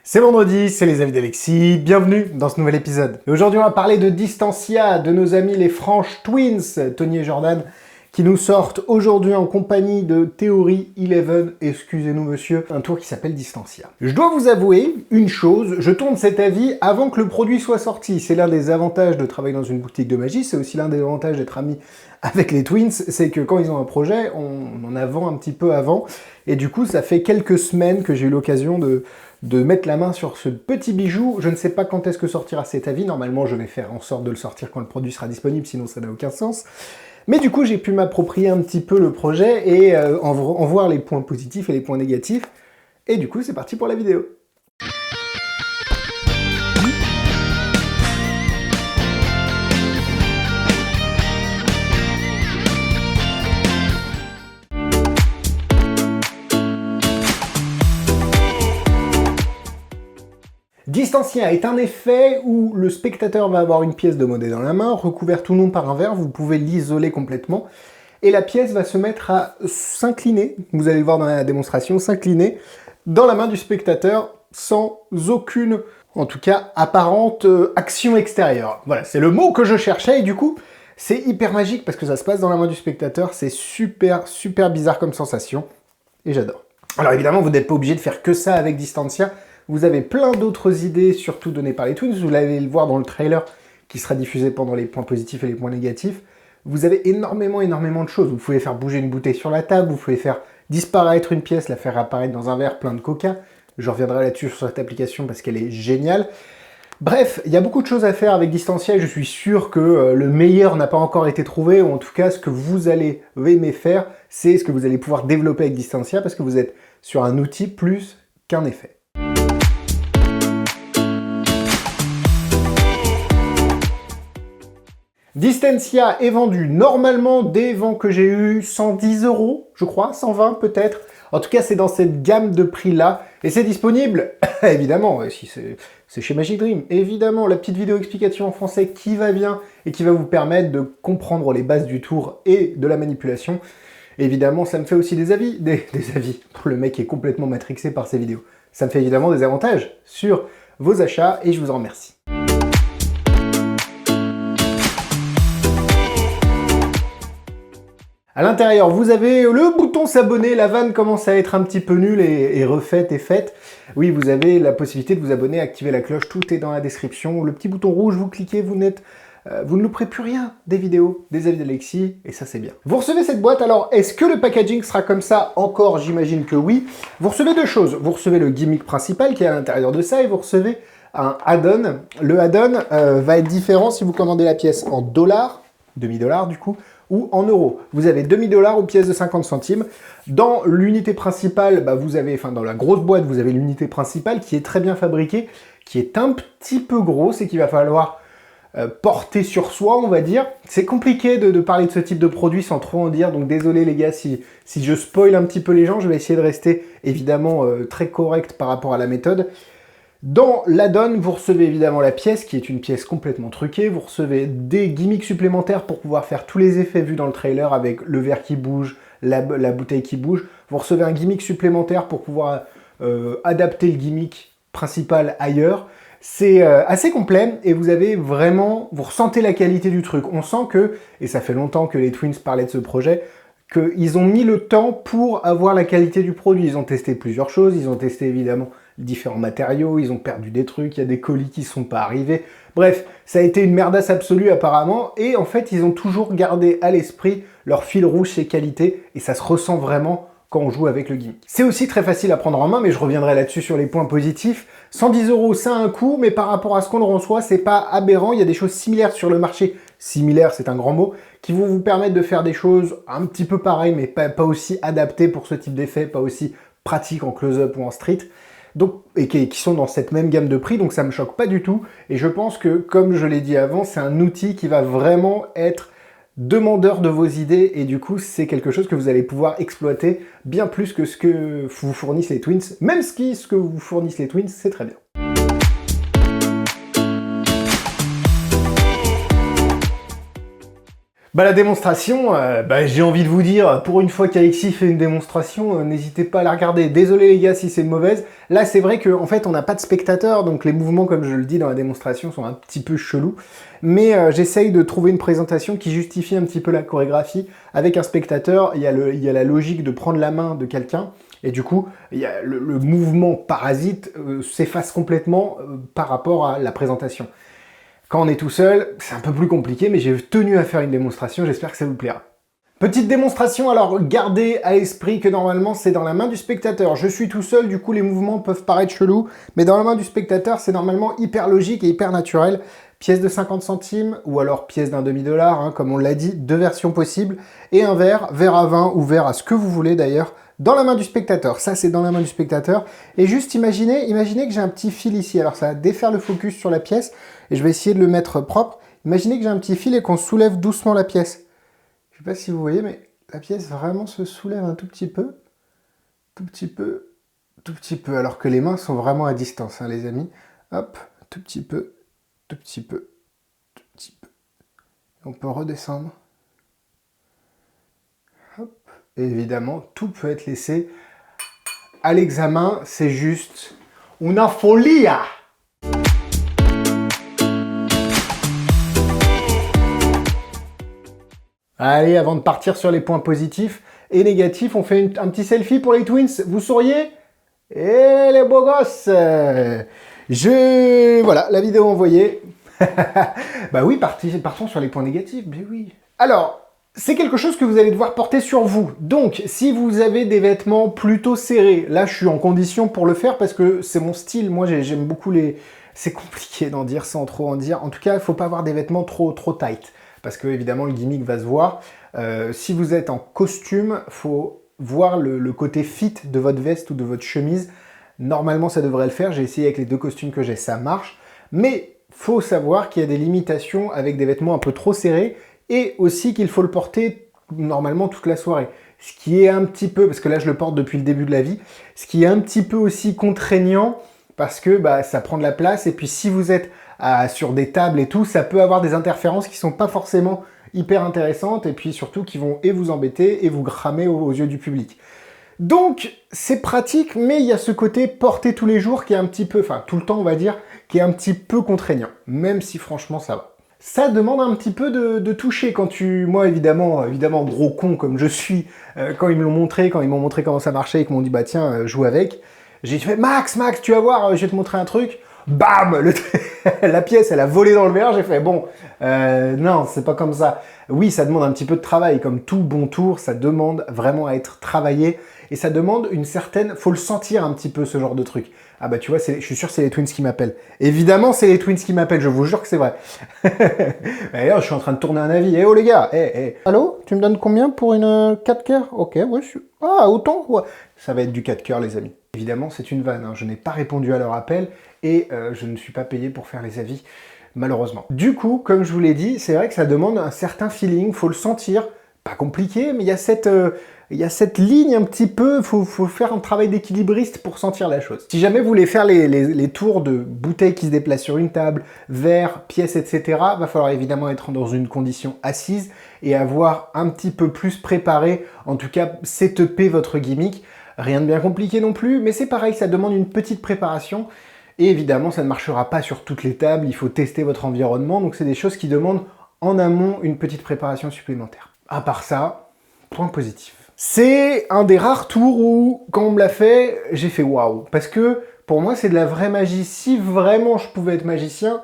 C'est vendredi, c'est les avis d'Alexis, bienvenue dans ce nouvel épisode. Et aujourd'hui on va parler de Distancia, de nos amis les French Twins, Tony et Jordan, qui nous sortent aujourd'hui en compagnie de Theory 11, excusez-nous monsieur, un tour qui s'appelle Distancia. Je dois vous avouer une chose, je tourne cet avis avant que le produit soit sorti. C'est l'un des avantages de travailler dans une boutique de magie, c'est aussi l'un des avantages d'être ami avec les Twins, c'est que quand ils ont un projet, on en vend un petit peu avant, et du coup ça fait quelques semaines que j'ai eu l'occasion de mettre la main sur ce petit bijou. Je ne sais pas quand est-ce que sortira cet avis, normalement je vais faire en sorte de le sortir quand le produit sera disponible, sinon ça n'a aucun sens. Mais du coup j'ai pu m'approprier un petit peu le projet et en voir les points positifs et les points négatifs, et du coup c'est parti pour la vidéo. Distancia est un effet où le spectateur va avoir une pièce de monnaie dans la main, recouverte ou non par un verre, vous pouvez l'isoler complètement, et la pièce va se mettre à s'incliner, vous allez le voir dans la démonstration, s'incliner dans la main du spectateur sans aucune, en tout cas apparente, action extérieure. Voilà, c'est le mot que je cherchais, et du coup, c'est hyper magique parce que ça se passe dans la main du spectateur, c'est super bizarre comme sensation, et j'adore. Alors évidemment, vous n'êtes pas obligé de faire que ça avec Distancia. Vous avez plein d'autres idées, surtout données par les Twins. Vous allez le voir dans le trailer qui sera diffusé pendant les points positifs et les points négatifs. Vous avez énormément de choses. Vous pouvez faire bouger une bouteille sur la table, vous pouvez faire disparaître une pièce, la faire apparaître dans un verre plein de coca. Je reviendrai là-dessus sur cette application parce qu'elle est géniale. Bref, il y a beaucoup de choses à faire avec Distancia et je suis sûr que le meilleur n'a pas encore été trouvé, ou en tout cas ce que vous allez aimer faire, c'est ce que vous allez pouvoir développer avec Distancia parce que vous êtes sur un outil plus qu'un effet. Distancia est vendu normalement des vents que j'ai eu 110 €, je crois, 120 peut-être. En tout cas, c'est dans cette gamme de prix-là. Et c'est disponible, évidemment, si c'est chez Magic Dream. Évidemment, la petite vidéo explication en français qui va bien et qui va vous permettre de comprendre les bases du tour et de la manipulation. Évidemment, ça me fait aussi des avis. Des avis. Le mec est complètement matrixé par ces vidéos. Ça me fait évidemment des avantages sur vos achats et je vous en remercie. À l'intérieur, vous avez le bouton s'abonner, la vanne commence à être un petit peu nulle et refaite et faite. Oui, vous avez la possibilité de vous abonner, activer la cloche, tout est dans la description. Le petit bouton rouge, vous cliquez, vous ne louperez plus rien des vidéos, des avis d'Alexis, et ça c'est bien. Vous recevez cette boîte, alors est-ce que le packaging sera comme ça encore? J'imagine que oui. Vous recevez deux choses, vous recevez le gimmick principal qui est à l'intérieur de ça, et vous recevez un add-on. Le add-on va être différent si vous commandez la pièce en dollars, demi-dollar du coup, ou en euros. Vous avez demi-dollar ou pièces de 50 centimes. Dans l'unité principale, vous avez, dans la grosse boîte, vous avez l'unité principale qui est très bien fabriquée, qui est un petit peu grosse et qu'il va falloir porter sur soi, on va dire. C'est compliqué de parler de ce type de produit sans trop en dire, donc désolé les gars si je spoil un petit peu les gens, je vais essayer de rester évidemment très correct par rapport à la méthode. Dans l'add-on, vous recevez évidemment la pièce, qui est une pièce complètement truquée, vous recevez des gimmicks supplémentaires pour pouvoir faire tous les effets vus dans le trailer avec le verre qui bouge, la bouteille qui bouge, vous recevez un gimmick supplémentaire pour pouvoir adapter le gimmick principal ailleurs. C'est assez complet et vous ressentez la qualité du truc. On sent que, et ça fait longtemps que les Twins parlaient de ce projet, qu'ils ont mis le temps pour avoir la qualité du produit. Ils ont testé plusieurs choses, ils ont testé évidemment différents matériaux, ils ont perdu des trucs, il y a des colis qui ne sont pas arrivés. Bref, ça a été une merdasse absolue apparemment, et en fait ils ont toujours gardé à l'esprit leur fil rouge, ses qualités, et ça se ressent vraiment quand on joue avec le gimmick. C'est aussi très facile à prendre en main, mais je reviendrai là-dessus sur les points positifs. 110 €, ça a un coût, mais par rapport à ce qu'on reçoit, c'est pas aberrant. Il y a des choses similaires sur le marché, similaires c'est un grand mot, qui vont vous permettre de faire des choses un petit peu pareilles, mais pas aussi adaptées pour ce type d'effet, pas aussi pratiques en close-up ou en street. Donc, et qui sont dans cette même gamme de prix, donc ça me choque pas du tout. Et je pense que, comme je l'ai dit avant, c'est un outil qui va vraiment être demandeur de vos idées, et du coup, c'est quelque chose que vous allez pouvoir exploiter bien plus que ce que vous fournissent les Twins. Même ce que vous fournissent les Twins, c'est très bien. Bah la démonstration, j'ai envie de vous dire, pour une fois qu'Alexis fait une démonstration, n'hésitez pas à la regarder. Désolé les gars si c'est mauvaise. Là c'est vrai qu'en fait on n'a pas de spectateurs, donc les mouvements comme je le dis dans la démonstration sont un petit peu chelous. Mais j'essaye de trouver une présentation qui justifie un petit peu la chorégraphie. Avec un spectateur, il y a la logique de prendre la main de quelqu'un, et du coup, il y a le mouvement parasite s'efface complètement par rapport à la présentation. Quand on est tout seul, c'est un peu plus compliqué, mais j'ai tenu à faire une démonstration, j'espère que ça vous plaira. Petite démonstration, alors gardez à l'esprit que normalement c'est dans la main du spectateur. Je suis tout seul, du coup les mouvements peuvent paraître chelous, mais dans la main du spectateur c'est normalement hyper logique et hyper naturel. Pièce de 50 centimes, ou alors pièce d'un demi-dollar, hein, comme on l'a dit, deux versions possibles, et un verre à vin ou verre à ce que vous voulez d'ailleurs, dans la main du spectateur. Ça c'est dans la main du spectateur. Et juste imaginez que j'ai un petit fil ici, alors ça va défaire le focus sur la pièce, et je vais essayer de le mettre propre. Imaginez que j'ai un petit fil et qu'on soulève doucement la pièce. Je sais pas si vous voyez, mais la pièce vraiment se soulève un tout petit peu, alors que les mains sont vraiment à distance, hein, les amis. Hop, tout petit peu. On peut redescendre. Hop. Et évidemment, tout peut être laissé à l'examen. C'est juste una folia. Allez, avant de partir sur les points positifs et négatifs, on fait un petit selfie pour les twins. Vous souriez? Et les beaux gosses! Voilà, la vidéo envoyée. Bah oui, partons sur les points négatifs, mais oui. Alors, c'est quelque chose que vous allez devoir porter sur vous. Donc, si vous avez des vêtements plutôt serrés, là je suis en condition pour le faire parce que c'est mon style. Moi j'aime beaucoup les... C'est compliqué d'en dire sans trop en dire. En tout cas, il ne faut pas avoir des vêtements trop tight. Parce que évidemment le gimmick va se voir. Si vous êtes en costume, faut voir le côté fit de votre veste ou de votre chemise. Normalement ça devrait le faire, j'ai essayé avec les deux costumes que j'ai, ça marche. Mais faut savoir qu'il y a des limitations avec des vêtements un peu trop serrés et aussi qu'il faut le porter normalement toute la soirée. Ce qui est un petit peu, parce que là je le porte depuis le début de la vie, ce qui est un petit peu aussi contraignant parce que ça prend de la place et puis si vous êtes sur des tables et tout, ça peut avoir des interférences qui sont pas forcément hyper intéressantes et puis surtout qui vont et vous embêter et vous cramer aux yeux du public. Donc c'est pratique, mais il y a ce côté porter tous les jours qui est un petit peu, enfin tout le temps on va dire, qui est un petit peu contraignant, même si franchement ça va. Ça demande un petit peu de toucher quand moi évidemment gros con comme je suis, quand ils m'ont montré comment ça marchait et qu'ils m'ont dit bah tiens joue avec, j'ai fait Max tu vas voir, je vais te montrer un truc. Bam, la pièce elle a volé dans le verre, j'ai fait bon, non c'est pas comme ça. Oui ça demande un petit peu de travail, comme tout bon tour, ça demande vraiment à être travaillé et ça demande une certaine, faut le sentir un petit peu ce genre de truc. Ah bah tu vois, je suis sûr que c'est les twins qui m'appellent. Évidemment c'est les twins qui m'appellent, je vous jure que c'est vrai. D'ailleurs je suis en train de tourner un avis, oh les gars, Allô, tu me donnes combien pour une 4 coeurs? Ok, ouais, ah autant, ouais. Ça va être du 4 coeurs les amis. Évidemment c'est une vanne, hein. Je n'ai pas répondu à leur appel et je ne suis pas payé pour faire les avis, malheureusement. Du coup, comme je vous l'ai dit, c'est vrai que ça demande un certain feeling, faut le sentir, pas compliqué, mais il y a cette ligne un petit peu, faut faire un travail d'équilibriste pour sentir la chose. Si jamais vous voulez faire les tours de bouteilles qui se déplacent sur une table, verres, pièces, etc., va falloir évidemment être dans une condition assise et avoir un petit peu plus préparé, en tout cas setuper votre gimmick. Rien de bien compliqué non plus, mais c'est pareil, ça demande une petite préparation. Et évidemment, ça ne marchera pas sur toutes les tables, il faut tester votre environnement, donc c'est des choses qui demandent en amont une petite préparation supplémentaire. À part ça, point positif. C'est un des rares tours où, quand on me l'a fait, j'ai fait waouh. Parce que, pour moi, c'est de la vraie magie. Si vraiment je pouvais être magicien,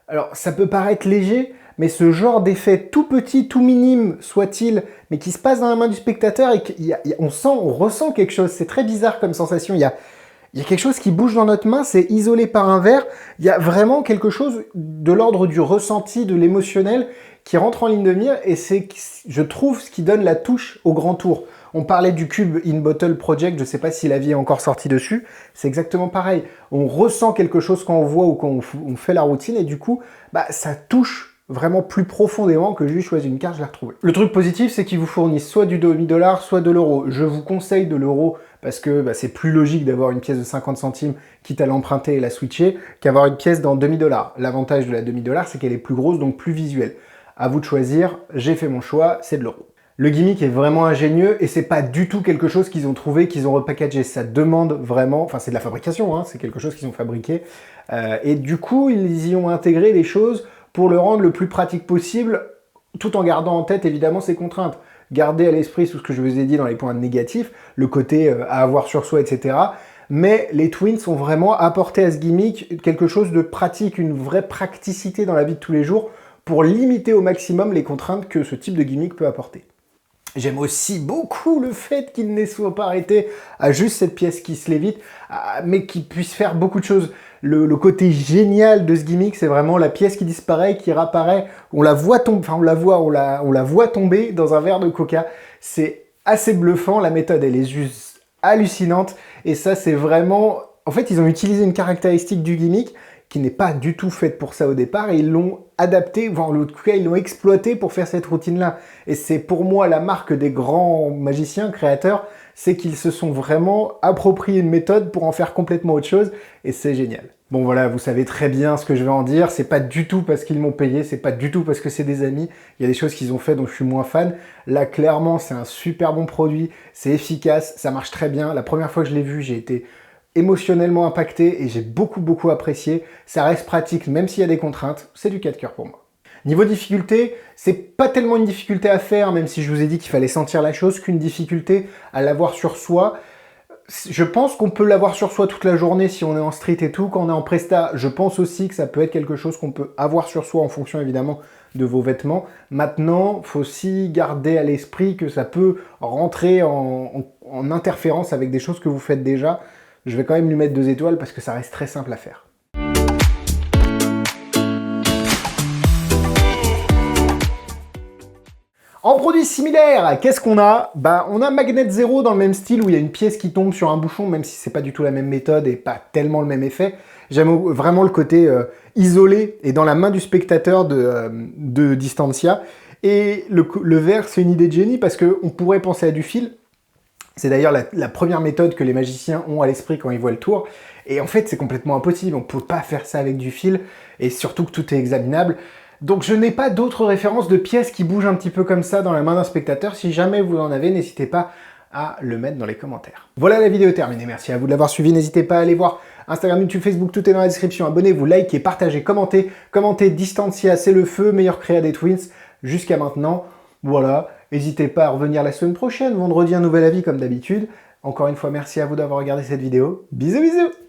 alors ça peut paraître léger, mais ce genre d'effet tout petit, tout minime soit-il, mais qui se passe dans la main du spectateur et on ressent quelque chose, c'est très bizarre comme sensation, il y a quelque chose qui bouge dans notre main, c'est isolé par un verre, il y a vraiment quelque chose de l'ordre du ressenti, de l'émotionnel qui rentre en ligne de mire et c'est, je trouve, ce qui donne la touche au grand tour. On parlait du Cube In Bottle Project, je ne sais pas si l'avis est encore sorti dessus, c'est exactement pareil. On ressent quelque chose quand on voit ou quand on fait la routine et du coup, ça touche vraiment plus profondément que juste choisir une carte, je l'ai retrouvée. Le truc positif, c'est qu'ils vous fournissent soit du demi-dollar, soit de l'euro. Je vous conseille de l'euro parce que c'est plus logique d'avoir une pièce de 50 centimes, quitte à l'emprunter et la switcher, qu'avoir une pièce dans demi-dollar. L'avantage de la demi-dollar, c'est qu'elle est plus grosse, donc plus visuelle. À vous de choisir, j'ai fait mon choix, c'est de l'euro. Le gimmick est vraiment ingénieux et c'est pas du tout quelque chose qu'ils ont trouvé, qu'ils ont repackagé. Ça demande vraiment, enfin c'est de la fabrication, hein, c'est quelque chose qu'ils ont fabriqué. Et du coup, ils y ont intégré des choses pour le rendre le plus pratique possible, tout en gardant en tête évidemment ses contraintes. Gardez à l'esprit tout ce que je vous ai dit dans les points négatifs, le côté à avoir sur soi, etc. Mais les Twins ont vraiment apporté à ce gimmick quelque chose de pratique, une vraie praticité dans la vie de tous les jours pour limiter au maximum les contraintes que ce type de gimmick peut apporter. J'aime aussi beaucoup le fait qu'il ne soit pas arrêté à juste cette pièce qui se lévite, mais qui puisse faire beaucoup de choses. Le côté génial de ce gimmick, c'est vraiment la pièce qui disparaît, qui réapparaît. On la voit tomber, enfin on la voit tomber dans un verre de coca. C'est assez bluffant, la méthode elle est juste hallucinante. Et ça c'est vraiment... En fait ils ont utilisé une caractéristique du gimmick qui n'est pas du tout faite pour ça au départ, et ils l'ont adapté, enfin en tout cas ils l'ont exploité pour faire cette routine-là. Et c'est pour moi la marque des grands magiciens, créateurs, c'est qu'ils se sont vraiment approprié une méthode pour en faire complètement autre chose, et c'est génial. Bon voilà, vous savez très bien ce que je vais en dire, c'est pas du tout parce qu'ils m'ont payé, c'est pas du tout parce que c'est des amis, il y a des choses qu'ils ont fait dont je suis moins fan. Là clairement c'est un super bon produit, c'est efficace, ça marche très bien. La première fois que je l'ai vu, j'ai été émotionnellement impacté et j'ai beaucoup apprécié. Ça reste pratique, même s'il y a des contraintes, c'est du 4 cœurs pour moi. Niveau difficulté, c'est pas tellement une difficulté à faire, même si je vous ai dit qu'il fallait sentir la chose, qu'une difficulté à l'avoir sur soi. Je pense qu'on peut l'avoir sur soi toute la journée si on est en street et tout. Quand on est en presta, je pense aussi que ça peut être quelque chose qu'on peut avoir sur soi en fonction évidemment de vos vêtements. Maintenant, il faut aussi garder à l'esprit que ça peut rentrer en interférence avec des choses que vous faites déjà. Je vais quand même lui mettre 2 étoiles parce que ça reste très simple à faire. En produit similaire, qu'est-ce qu'on a? On a Magnet Zero dans le même style où il y a une pièce qui tombe sur un bouchon, même si c'est pas du tout la même méthode et pas tellement le même effet. J'aime vraiment le côté isolé et dans la main du spectateur de Distancia. Et le verre, c'est une idée de génie parce qu'on pourrait penser à du fil. C'est d'ailleurs la première méthode que les magiciens ont à l'esprit quand ils voient le tour. Et en fait, c'est complètement impossible. On ne peut pas faire ça avec du fil. Et surtout que tout est examinable. Donc je n'ai pas d'autres références de pièces qui bougent un petit peu comme ça dans la main d'un spectateur. Si jamais vous en avez, n'hésitez pas à le mettre dans les commentaires. Voilà, la vidéo est terminée. Merci à vous de l'avoir suivi. N'hésitez pas à aller voir Instagram, YouTube, Facebook, tout est dans la description. Abonnez-vous, likez, partagez, commentez. Commentez Distancia, c'est le feu, meilleur créa des Twins jusqu'à maintenant. Voilà, n'hésitez pas à revenir la semaine prochaine, vendredi un nouvel avis comme d'habitude. Encore une fois, merci à vous d'avoir regardé cette vidéo. Bisous bisous.